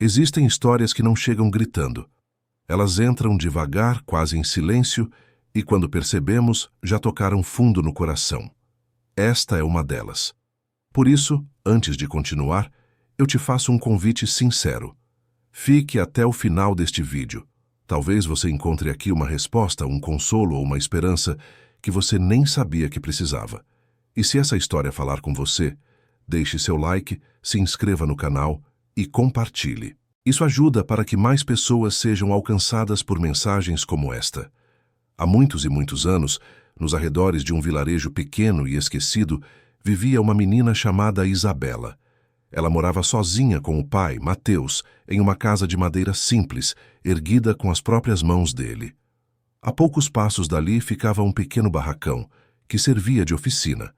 Existem histórias que não chegam gritando. Elas entram devagar, quase em silêncio, e quando percebemos, já tocaram fundo no coração. Esta é uma delas. Por isso, antes de continuar, eu te faço um convite sincero. Fique até o final deste vídeo. Talvez você encontre aqui uma resposta, um consolo ou uma esperança que você nem sabia que precisava. E se essa história falar com você, deixe seu like, se inscreva no canal e compartilhe. Isso ajuda para que mais pessoas sejam alcançadas por mensagens como esta. Há muitos e muitos anos, nos arredores de um vilarejo pequeno e esquecido, vivia uma menina chamada Isabela. Ela morava sozinha com o pai, Mateus, em uma casa de madeira simples, erguida com as próprias mãos dele. A poucos passos dali ficava um pequeno barracão, que servia de oficina.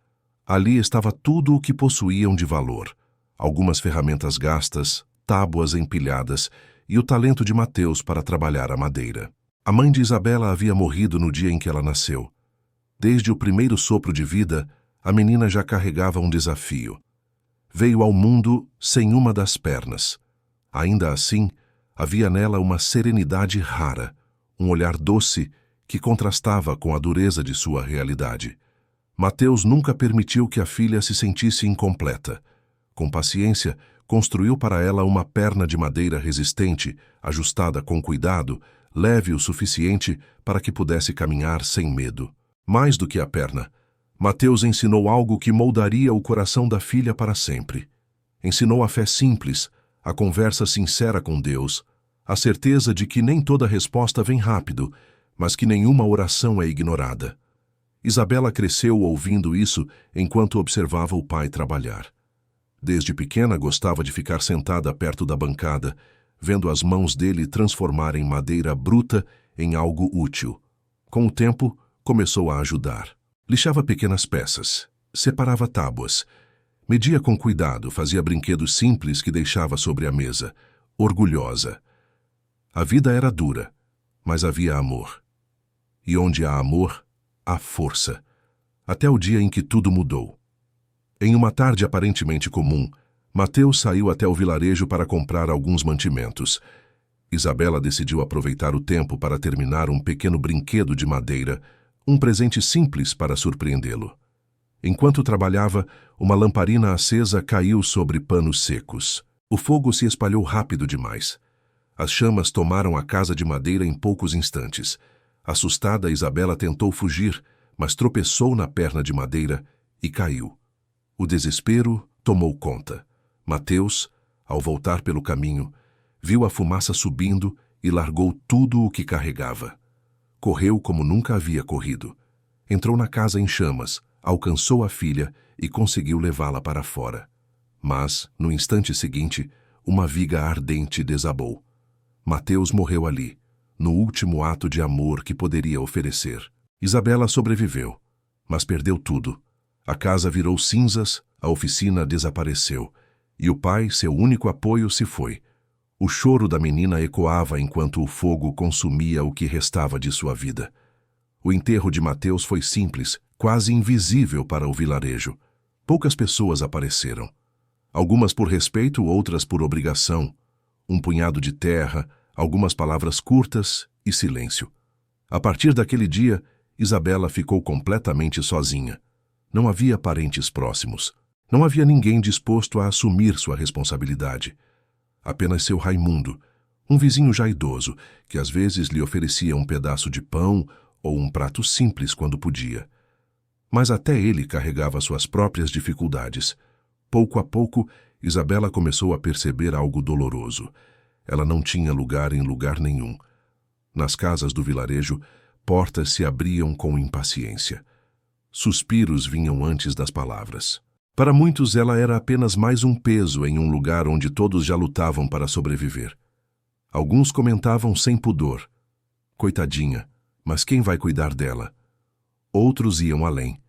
Ali estava tudo o que possuíam de valor. Algumas ferramentas gastas, tábuas empilhadas e o talento de Mateus para trabalhar a madeira. A mãe de Isabela havia morrido no dia em que ela nasceu. Desde o primeiro sopro de vida, a menina já carregava um desafio. Veio ao mundo sem uma das pernas. Ainda assim, havia nela uma serenidade rara, um olhar doce que contrastava com a dureza de sua realidade. Mateus nunca permitiu que a filha se sentisse incompleta. Com paciência, construiu para ela uma perna de madeira resistente, ajustada com cuidado, leve o suficiente para que pudesse caminhar sem medo. Mais do que a perna, Mateus ensinou algo que moldaria o coração da filha para sempre. Ensinou a fé simples, a conversa sincera com Deus, a certeza de que nem toda resposta vem rápido, mas que nenhuma oração é ignorada. Isabela cresceu ouvindo isso enquanto observava o pai trabalhar. Desde pequena gostava de ficar sentada perto da bancada, vendo as mãos dele transformarem madeira bruta em algo útil. Com o tempo, começou a ajudar. Lixava pequenas peças, separava tábuas, media com cuidado, fazia brinquedos simples que deixava sobre a mesa, orgulhosa. A vida era dura, mas havia amor. E onde há amor, há força. Até o dia em que tudo mudou. Em uma tarde aparentemente comum, Mateus saiu até o vilarejo para comprar alguns mantimentos. Isabela decidiu aproveitar o tempo para terminar um pequeno brinquedo de madeira, um presente simples para surpreendê-lo. Enquanto trabalhava, uma lamparina acesa caiu sobre panos secos. O fogo se espalhou rápido demais. As chamas tomaram a casa de madeira em poucos instantes. Assustada, Isabela tentou fugir, mas tropeçou na perna de madeira e caiu. O desespero tomou conta. Mateus, ao voltar pelo caminho, viu a fumaça subindo e largou tudo o que carregava. Correu como nunca havia corrido. Entrou na casa em chamas, alcançou a filha e conseguiu levá-la para fora. Mas, no instante seguinte, uma viga ardente desabou. Mateus morreu ali, no último ato de amor que poderia oferecer. Isabela sobreviveu, mas perdeu tudo. A casa virou cinzas, a oficina desapareceu, e o pai, seu único apoio, se foi. O choro da menina ecoava enquanto o fogo consumia o que restava de sua vida. O enterro de Mateus foi simples, quase invisível para o vilarejo. Poucas pessoas apareceram. Algumas por respeito, outras por obrigação. Um punhado de terra, algumas palavras curtas e silêncio. A partir daquele dia, Isabela ficou completamente sozinha. Não havia parentes próximos. Não havia ninguém disposto a assumir sua responsabilidade. Apenas seu Raimundo, um vizinho já idoso, que às vezes lhe oferecia um pedaço de pão ou um prato simples quando podia. Mas até ele carregava suas próprias dificuldades. Pouco a pouco, Isabela começou a perceber algo doloroso. Ela não tinha lugar em lugar nenhum. Nas casas do vilarejo, portas se abriam com impaciência. Suspiros vinham antes das palavras. Para muitos, ela era apenas mais um peso em um lugar onde todos já lutavam para sobreviver. Alguns comentavam sem pudor: coitadinha, mas quem vai cuidar dela? Outros iam além: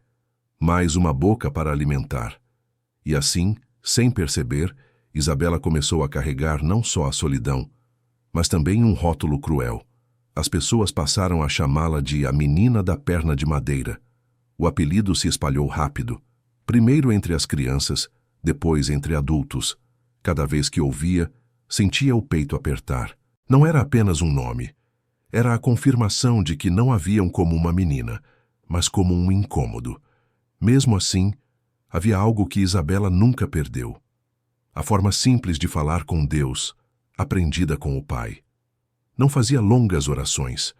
mais uma boca para alimentar. E assim, sem perceber, Isabela começou a carregar não só a solidão, mas também um rótulo cruel. As pessoas passaram a chamá-la de a menina da perna de madeira. O apelido se espalhou rápido. Primeiro entre as crianças, depois entre adultos. Cada vez que ouvia, Sentia o peito apertar. Não era apenas um nome. Era a confirmação de que não a viam como uma menina, mas como um incômodo. Mesmo assim, havia algo que Isabela nunca perdeu. A forma simples de falar com Deus, aprendida com o Pai. Não fazia longas orações.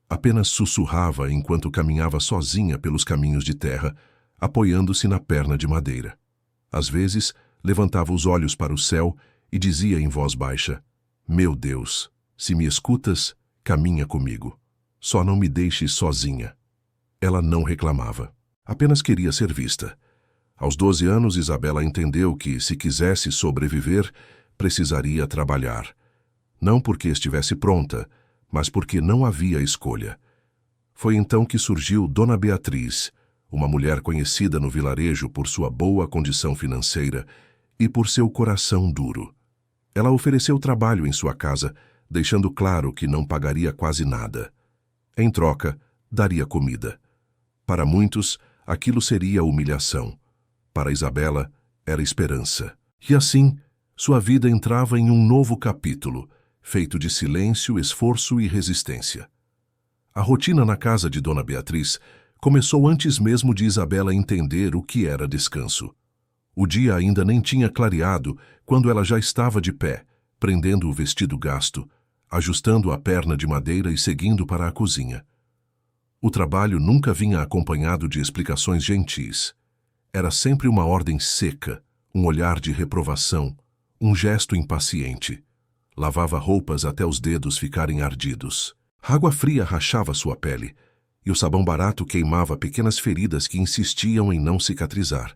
Apenas sussurrava enquanto caminhava sozinha pelos caminhos de terra, apoiando-se na perna de madeira. Às vezes, levantava os olhos para o céu e dizia em voz baixa: Meu Deus, se me escutas, caminha comigo. Só não me deixes sozinha. Ela não reclamava. Apenas queria ser vista. Aos 12 anos, Isabela entendeu que, se quisesse sobreviver, precisaria trabalhar. Não porque estivesse pronta, mas porque não havia escolha. Foi então que surgiu Dona Beatriz, uma mulher conhecida no vilarejo por sua boa condição financeira e por seu coração duro. Ela ofereceu trabalho em sua casa, deixando claro que não pagaria quase nada. Em troca, daria comida. Para muitos, aquilo seria humilhação. Para Isabela, era esperança. E assim, sua vida entrava em um novo capítulo, feito de silêncio, esforço e resistência. A rotina na casa de Dona Beatriz começou antes mesmo de Isabela entender o que era descanso. O dia ainda nem tinha clareado quando ela já estava de pé, prendendo o vestido gasto, ajustando a perna de madeira e seguindo para a cozinha. O trabalho nunca vinha acompanhado de explicações gentis. Era sempre uma ordem seca, um olhar de reprovação, um gesto impaciente. Lavava roupas até os dedos ficarem ardidos. Água fria rachava sua pele, e o sabão barato queimava pequenas feridas que insistiam em não cicatrizar.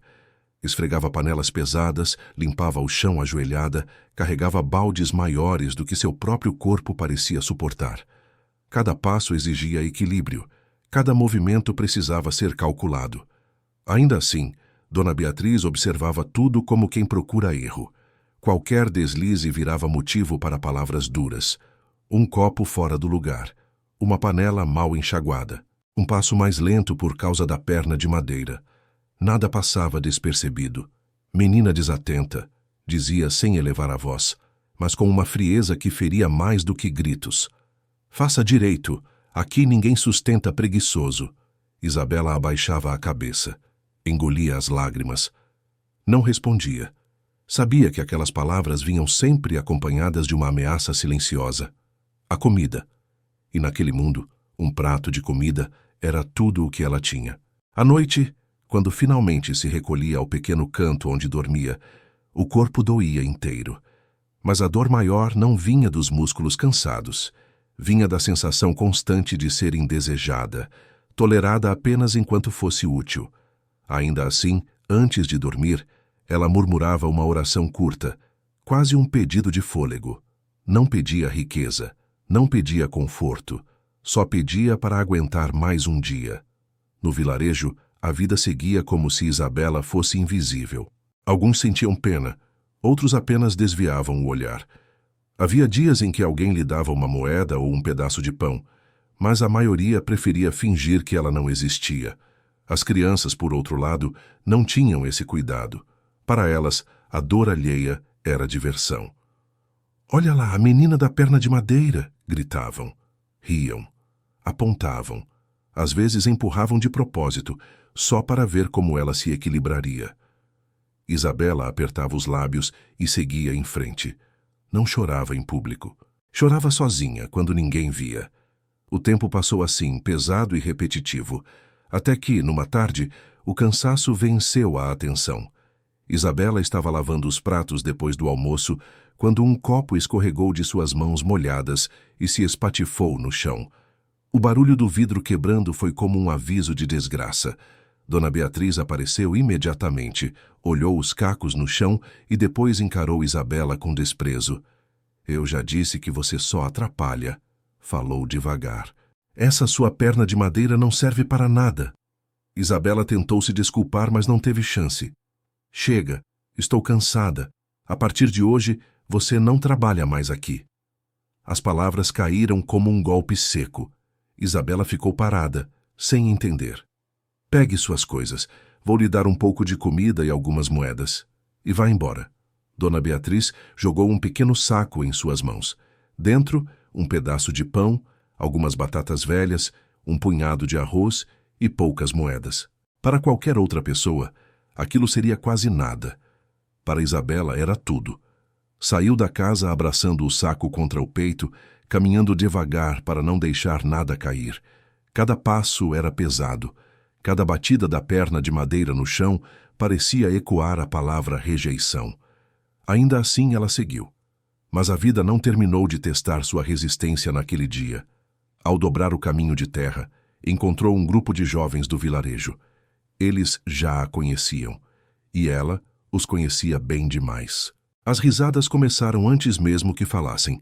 Esfregava panelas pesadas, limpava o chão ajoelhada, carregava baldes maiores do que seu próprio corpo parecia suportar. Cada passo exigia equilíbrio, cada movimento precisava ser calculado. Ainda assim, Dona Beatriz observava tudo como quem procura erro. Qualquer deslize virava motivo para palavras duras. Um copo fora do lugar, uma panela mal enxaguada, um passo mais lento por causa da perna de madeira. Nada passava despercebido. Menina desatenta, dizia sem elevar a voz, mas com uma frieza que feria mais do que gritos. Faça direito, aqui ninguém sustenta preguiçoso. Isabela abaixava a cabeça, engolia as lágrimas. Não respondia. Sabia que aquelas palavras vinham sempre acompanhadas de uma ameaça silenciosa. A comida. E naquele mundo, um prato de comida era tudo o que ela tinha. À noite, quando finalmente se recolhia ao pequeno canto onde dormia, o corpo doía inteiro. Mas a dor maior não vinha dos músculos cansados. Vinha da sensação constante de ser indesejada, tolerada apenas enquanto fosse útil. Ainda assim, antes de dormir, ela murmurava uma oração curta, quase um pedido de fôlego. Não pedia riqueza, não pedia conforto, só pedia para aguentar mais um dia. No vilarejo, a vida seguia como se Isabela fosse invisível. Alguns sentiam pena, outros apenas desviavam o olhar. Havia dias em que alguém lhe dava uma moeda ou um pedaço de pão, mas a maioria preferia fingir que ela não existia. As crianças, por outro lado, não tinham esse cuidado. Para elas, a dor alheia era diversão. Olha lá, a menina da perna de madeira! Gritavam. Riam. Apontavam. Às vezes empurravam de propósito, só para ver como ela se equilibraria. Isabela apertava os lábios e seguia em frente. Não chorava em público. Chorava sozinha, quando ninguém via. O tempo passou assim, pesado e repetitivo, até que, numa tarde, o cansaço venceu a atenção. Isabela estava lavando os pratos depois do almoço, quando um copo escorregou de suas mãos molhadas e se espatifou no chão. O barulho do vidro quebrando foi como um aviso de desgraça. Dona Beatriz apareceu imediatamente, olhou os cacos no chão e depois encarou Isabela com desprezo. Eu já disse que você só atrapalha, falou devagar. Essa sua perna de madeira não serve para nada. Isabela tentou se desculpar, mas não teve chance. Chega, estou cansada. A partir de hoje, você não trabalha mais aqui. As palavras caíram como um golpe seco. Isabela ficou parada, sem entender. Pegue suas coisas. Vou lhe dar um pouco de comida e algumas moedas. E vá embora. Dona Beatriz jogou um pequeno saco em suas mãos. Dentro, um pedaço de pão, algumas batatas velhas, um punhado de arroz e poucas moedas. Para qualquer outra pessoa, aquilo seria quase nada. Para Isabela era tudo. Saiu da casa abraçando o saco contra o peito, caminhando devagar para não deixar nada cair. Cada passo era pesado. Cada batida da perna de madeira no chão parecia ecoar a palavra rejeição. Ainda assim ela seguiu. Mas a vida não terminou de testar sua resistência naquele dia. Ao dobrar o caminho de terra, encontrou um grupo de jovens do vilarejo. Eles já a conheciam. E ela os conhecia bem demais. As risadas começaram antes mesmo que falassem.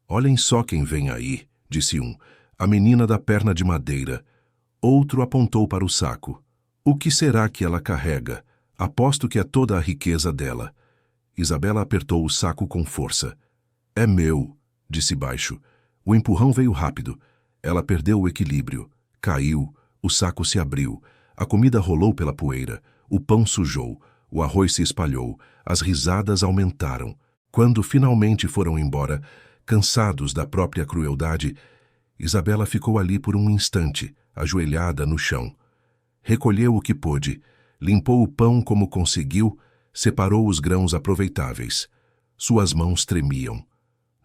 "Olhem só quem vem aí", disse um, "a menina da perna de madeira." Outro apontou para o saco. "O que será que ela carrega? Aposto que é toda a riqueza dela." Isabela apertou o saco com força. "É meu", disse baixo. O empurrão veio rápido. Ela perdeu o equilíbrio. Caiu. O saco se abriu. A comida rolou pela poeira. O pão sujou. O arroz se espalhou. As risadas aumentaram. Quando finalmente foram embora, cansados da própria crueldade, Isabela ficou ali por um instante, ajoelhada no chão. Recolheu o que pôde, limpou o pão como conseguiu, separou os grãos aproveitáveis. Suas mãos tremiam,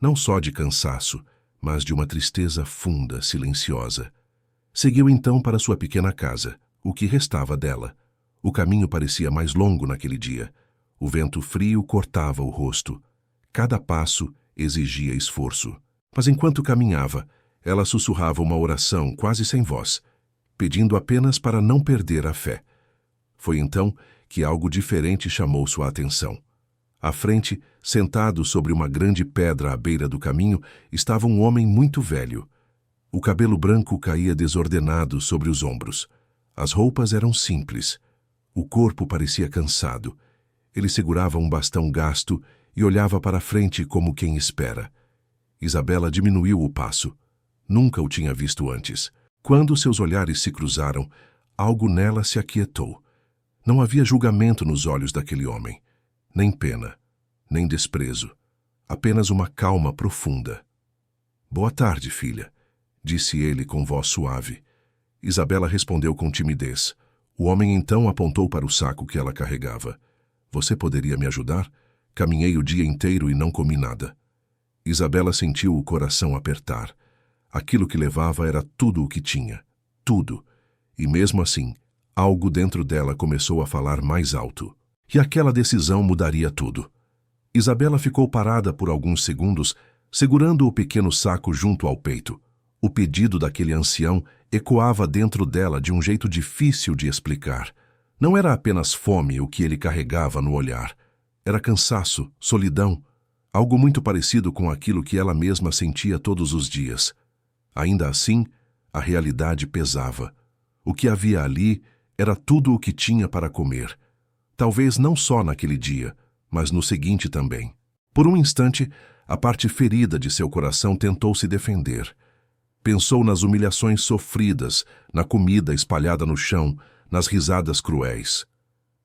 não só de cansaço, mas de uma tristeza funda, silenciosa. Seguiu então para sua pequena casa, o que restava dela. O caminho parecia mais longo naquele dia. O vento frio cortava o rosto. Cada passo exigia esforço. Mas enquanto caminhava, ela sussurrava uma oração quase sem voz, pedindo apenas para não perder a fé. Foi então que algo diferente chamou sua atenção. À frente, sentado sobre uma grande pedra à beira do caminho, estava um homem muito velho. O cabelo branco caía desordenado sobre os ombros. As roupas eram simples. O corpo parecia cansado. Ele segurava um bastão gasto e olhava para a frente como quem espera. Isabela diminuiu o passo. Nunca o tinha visto antes. Quando seus olhares se cruzaram, algo nela se aquietou. Não havia julgamento nos olhos daquele homem. Nem pena, nem desprezo. Apenas uma calma profunda. "Boa tarde, filha", disse ele com voz suave. Isabela respondeu com timidez. O homem então apontou para o saco que ela carregava. "Você poderia me ajudar? Caminhei o dia inteiro e não comi nada." Isabela sentiu o coração apertar. Aquilo que levava era tudo o que tinha. Tudo. E mesmo assim, algo dentro dela começou a falar mais alto. E aquela decisão mudaria tudo. Isabela ficou parada por alguns segundos, segurando o pequeno saco junto ao peito. O pedido daquele ancião ecoava dentro dela de um jeito difícil de explicar. Não era apenas fome o que ele carregava no olhar. Era cansaço, solidão, algo muito parecido com aquilo que ela mesma sentia todos os dias. Ainda assim, a realidade pesava. O que havia ali era tudo o que tinha para comer. Talvez não só naquele dia, mas no seguinte também. Por um instante, a parte ferida de seu coração tentou se defender. Pensou nas humilhações sofridas, na comida espalhada no chão, nas risadas cruéis.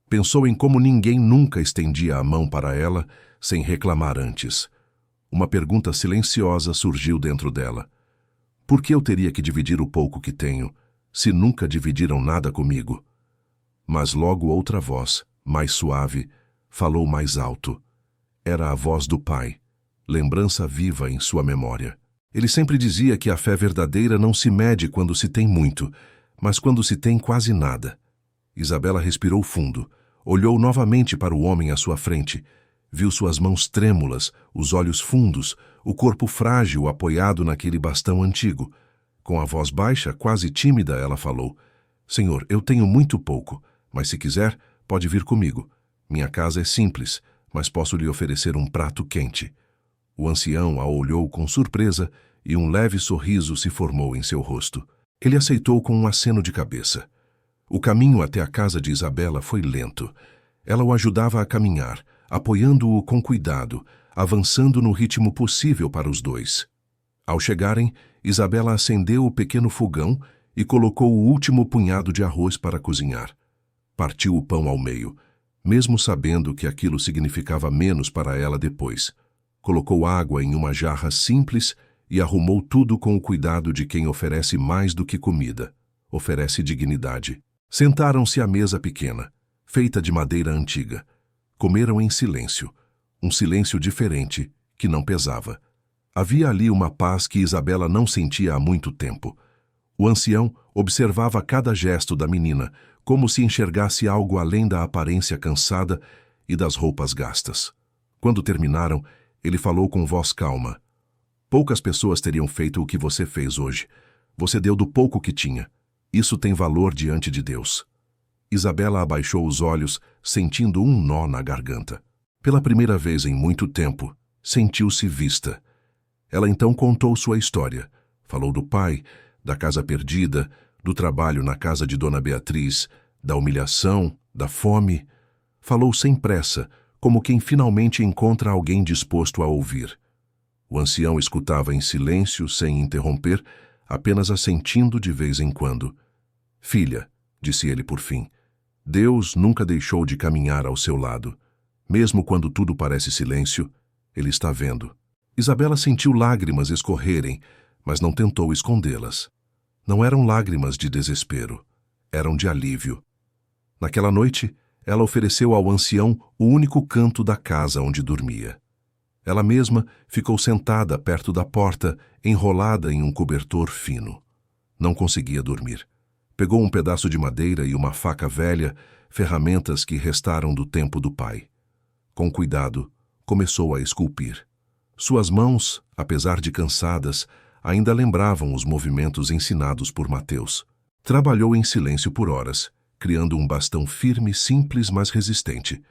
Pensou em como ninguém nunca estendia a mão para ela sem reclamar antes. Uma pergunta silenciosa surgiu dentro dela. Por que eu teria que dividir o pouco que tenho, se nunca dividiram nada comigo? Mas logo outra voz, mais suave, falou mais alto. Era a voz do pai, lembrança viva em sua memória. Ele sempre dizia que a fé verdadeira não se mede quando se tem muito, mas quando se tem quase nada. Isabela respirou fundo, olhou novamente para o homem à sua frente, viu suas mãos trêmulas, os olhos fundos, o corpo frágil apoiado naquele bastão antigo. Com a voz baixa, quase tímida, ela falou: "Senhor, eu tenho muito pouco, mas se quiser, pode vir comigo. Minha casa é simples, mas posso lhe oferecer um prato quente." O ancião a olhou com surpresa e um leve sorriso se formou em seu rosto. Ele aceitou com um aceno de cabeça. O caminho até a casa de Isabela foi lento. Ela o ajudava a caminhar, apoiando-o com cuidado, avançando no ritmo possível para os dois. Ao chegarem, Isabela acendeu o pequeno fogão e colocou o último punhado de arroz para cozinhar. Partiu o pão ao meio. mesmo sabendo que aquilo significava menos para ela depois. Colocou água em uma jarra simples e arrumou tudo com o cuidado de quem oferece mais do que comida, oferece dignidade. Sentaram-se à mesa pequena, feita de madeira antiga. Comeram em silêncio, um silêncio diferente, que não pesava. Havia ali uma paz que Isabela não sentia há muito tempo. O ancião observava cada gesto da menina, como se enxergasse algo além da aparência cansada e das roupas gastas. Quando terminaram, ele falou com voz calma. Poucas pessoas teriam feito o que você fez hoje. Você deu do pouco que tinha. Isso tem valor diante de Deus. Isabela abaixou os olhos, sentindo um nó na garganta. Pela primeira vez em muito tempo, sentiu-se vista. Ela então contou sua história. Falou do pai, da casa perdida, do trabalho na casa de Dona Beatriz, da humilhação, da fome. Falou sem pressa, como quem finalmente encontra alguém disposto a ouvir. O ancião escutava em silêncio, sem interromper, apenas assentindo de vez em quando. Filha, disse ele por fim, Deus nunca deixou de caminhar ao seu lado. Mesmo quando tudo parece silêncio, Ele está vendo. Isabela sentiu lágrimas escorrerem, mas não tentou escondê-las. Não eram lágrimas de desespero, eram de alívio. Naquela noite, ela ofereceu ao ancião o único canto da casa onde dormia. Ela mesma ficou sentada perto da porta, enrolada em um cobertor fino. Não conseguia dormir. Pegou um pedaço de madeira e uma faca velha, ferramentas que restaram do tempo do pai. Com cuidado, começou a esculpir. Suas mãos, apesar de cansadas, ainda lembravam os movimentos ensinados por Mateus. Trabalhou em silêncio por horas, criando um bastão firme, simples, mas resistente.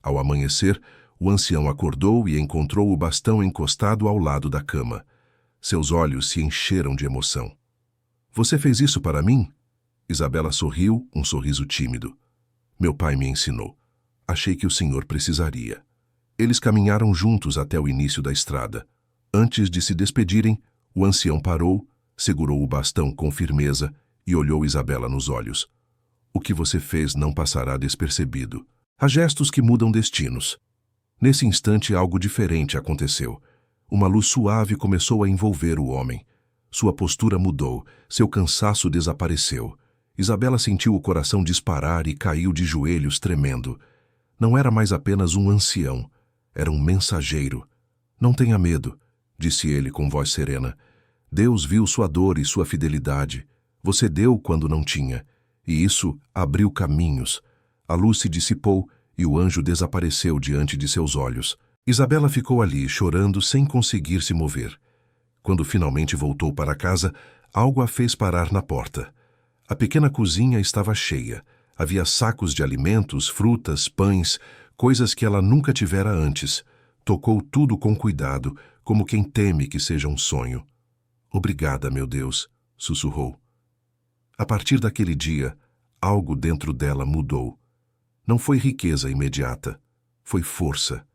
Ao amanhecer, o ancião acordou e encontrou o bastão encostado ao lado da cama. Seus olhos se encheram de emoção. Você fez isso para mim? Isabela sorriu, um sorriso tímido. Meu pai me ensinou. Achei que o senhor precisaria. Eles caminharam juntos até o início da estrada. Antes de se despedirem, o ancião parou, segurou o bastão com firmeza e olhou Isabela nos olhos. O que você fez não passará despercebido. Há gestos que mudam destinos. Nesse instante, algo diferente aconteceu. Uma luz suave começou a envolver o homem. Sua postura mudou, seu cansaço desapareceu. Isabela sentiu o coração disparar e caiu de joelhos tremendo. Não era mais apenas um ancião, era um mensageiro. Não tenha medo, disse ele com voz serena. Deus viu sua dor e sua fidelidade. Você deu quando não tinha, e isso abriu caminhos. A luz se dissipou e o anjo desapareceu diante de seus olhos. Isabela ficou ali, chorando sem conseguir se mover. Quando finalmente voltou para casa, algo a fez parar na porta. A pequena cozinha estava cheia. Havia sacos de alimentos, frutas, pães, coisas que ela nunca tivera antes. Tocou tudo com cuidado, como quem teme que seja um sonho. Obrigada, meu Deus, sussurrou. A partir daquele dia, algo dentro dela mudou. Não foi riqueza imediata, foi força.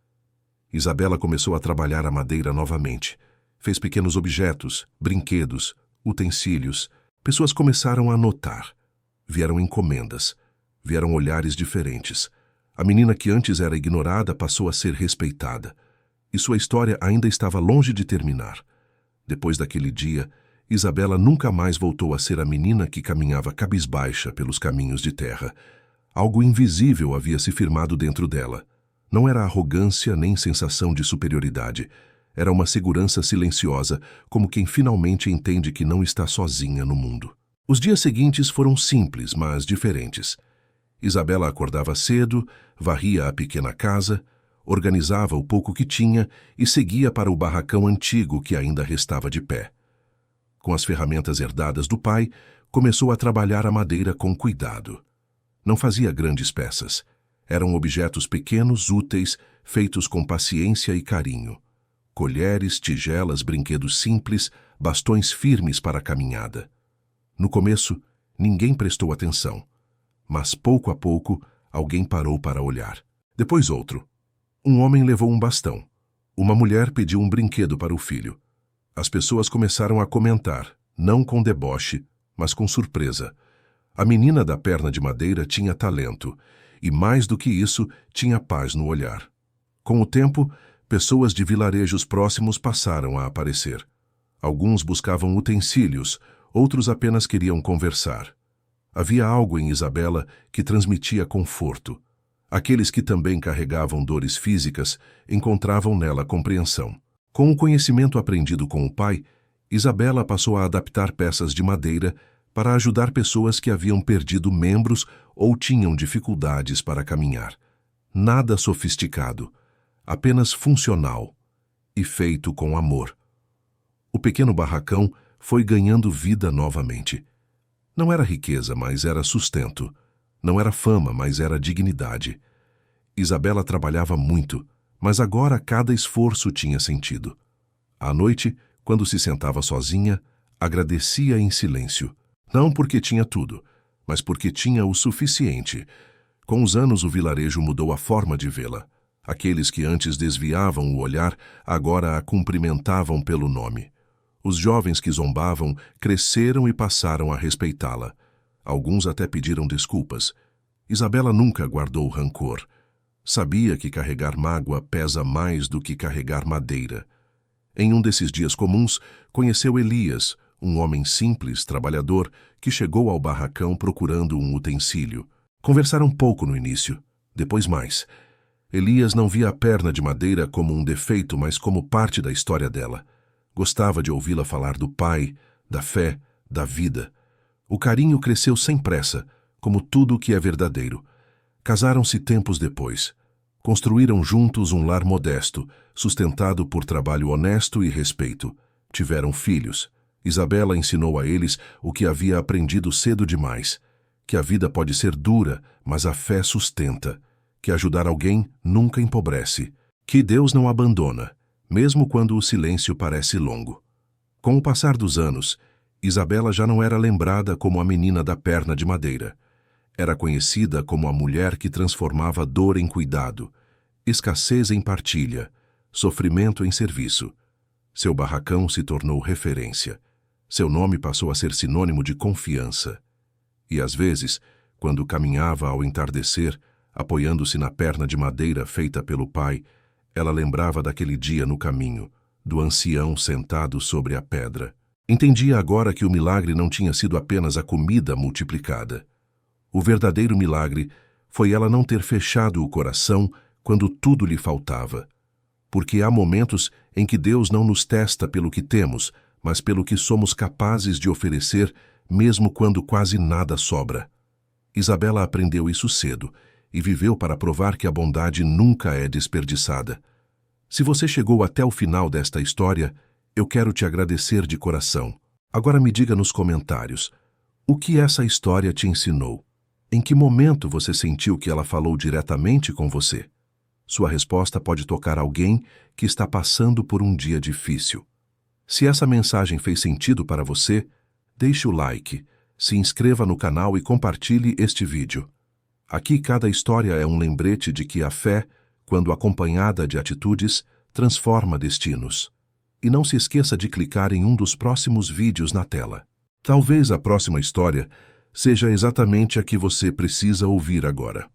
Isabela começou a trabalhar a madeira novamente. Fez pequenos objetos, brinquedos, utensílios. Pessoas começaram a notar. Vieram encomendas. Vieram olhares diferentes. A menina que antes era ignorada passou a ser respeitada. E sua história ainda estava longe de terminar. Depois daquele dia, Isabela nunca mais voltou a ser a menina que caminhava cabisbaixa pelos caminhos de terra. Algo invisível havia se firmado dentro dela. Não era arrogância nem sensação de superioridade. Era uma segurança silenciosa, como quem finalmente entende que não está sozinha no mundo. Os dias seguintes foram simples, mas diferentes. Isabela acordava cedo, varria a pequena casa, organizava o pouco que tinha e seguia para o barracão antigo que ainda restava de pé. Com as ferramentas herdadas do pai, começou a trabalhar a madeira com cuidado. Não fazia grandes peças. Eram objetos pequenos, úteis, feitos com paciência e carinho. Colheres, tigelas, brinquedos simples, bastões firmes para a caminhada. No começo, ninguém prestou atenção. Mas pouco a pouco, alguém parou para olhar. Depois outro. Um homem levou um bastão. Uma mulher pediu um brinquedo para o filho. As pessoas começaram a comentar, não com deboche, mas com surpresa. A menina da perna de madeira tinha talento, e, mais do que isso, tinha paz no olhar. Com o tempo, pessoas de vilarejos próximos passaram a aparecer. Alguns buscavam utensílios, outros apenas queriam conversar. Havia algo em Isabela que transmitia conforto. Aqueles que também carregavam dores físicas encontravam nela compreensão. Com o conhecimento aprendido com o pai, Isabela passou a adaptar peças de madeira para ajudar pessoas que haviam perdido membros ou tinham dificuldades para caminhar. Nada sofisticado, apenas funcional e feito com amor. O pequeno barracão foi ganhando vida novamente. Não era riqueza, mas era sustento. Não era fama, mas era dignidade. Isabela trabalhava muito, mas agora cada esforço tinha sentido. À noite, quando se sentava sozinha, agradecia em silêncio. Não porque tinha tudo, mas porque tinha o suficiente. Com os anos, o vilarejo mudou a forma de vê-la. Aqueles que antes desviavam o olhar, agora a cumprimentavam pelo nome. Os jovens que zombavam cresceram e passaram a respeitá-la. Alguns até pediram desculpas. Isabela nunca guardou rancor. Sabia que carregar mágoa pesa mais do que carregar madeira. Em um desses dias comuns, conheceu Elias, um homem simples, trabalhador, que chegou ao barracão procurando um utensílio. Conversaram pouco no início, depois mais. Elias não via a perna de madeira como um defeito, mas como parte da história dela. Gostava de ouvi-la falar do pai, da fé, da vida. O carinho cresceu sem pressa, como tudo o que é verdadeiro. Casaram-se tempos depois. Construíram juntos um lar modesto, sustentado por trabalho honesto e respeito. Tiveram filhos. Isabela ensinou a eles o que havia aprendido cedo demais, que a vida pode ser dura, mas a fé sustenta, que ajudar alguém nunca empobrece, que Deus não abandona, mesmo quando o silêncio parece longo. Com o passar dos anos, Isabela já não era lembrada como a menina da perna de madeira. Era conhecida como a mulher que transformava dor em cuidado, escassez em partilha, sofrimento em serviço. Seu barracão se tornou referência. Seu nome passou a ser sinônimo de confiança. E às vezes, quando caminhava ao entardecer, apoiando-se na perna de madeira feita pelo pai, ela lembrava daquele dia no caminho, do ancião sentado sobre a pedra. Entendia agora que o milagre não tinha sido apenas a comida multiplicada. O verdadeiro milagre foi ela não ter fechado o coração quando tudo lhe faltava. Porque há momentos em que Deus não nos testa pelo que temos, mas pelo que somos capazes de oferecer, mesmo quando quase nada sobra. Isabela aprendeu isso cedo e viveu para provar que a bondade nunca é desperdiçada. Se você chegou até o final desta história, eu quero te agradecer de coração. Agora me diga nos comentários, o que essa história te ensinou? Em que momento você sentiu que ela falou diretamente com você? Sua resposta pode tocar alguém que está passando por um dia difícil. Se essa mensagem fez sentido para você, deixe o like, se inscreva no canal e compartilhe este vídeo. Aqui cada história é um lembrete de que a fé, quando acompanhada de atitudes, transforma destinos. E não se esqueça de clicar em um dos próximos vídeos na tela. Talvez a próxima história seja exatamente a que você precisa ouvir agora.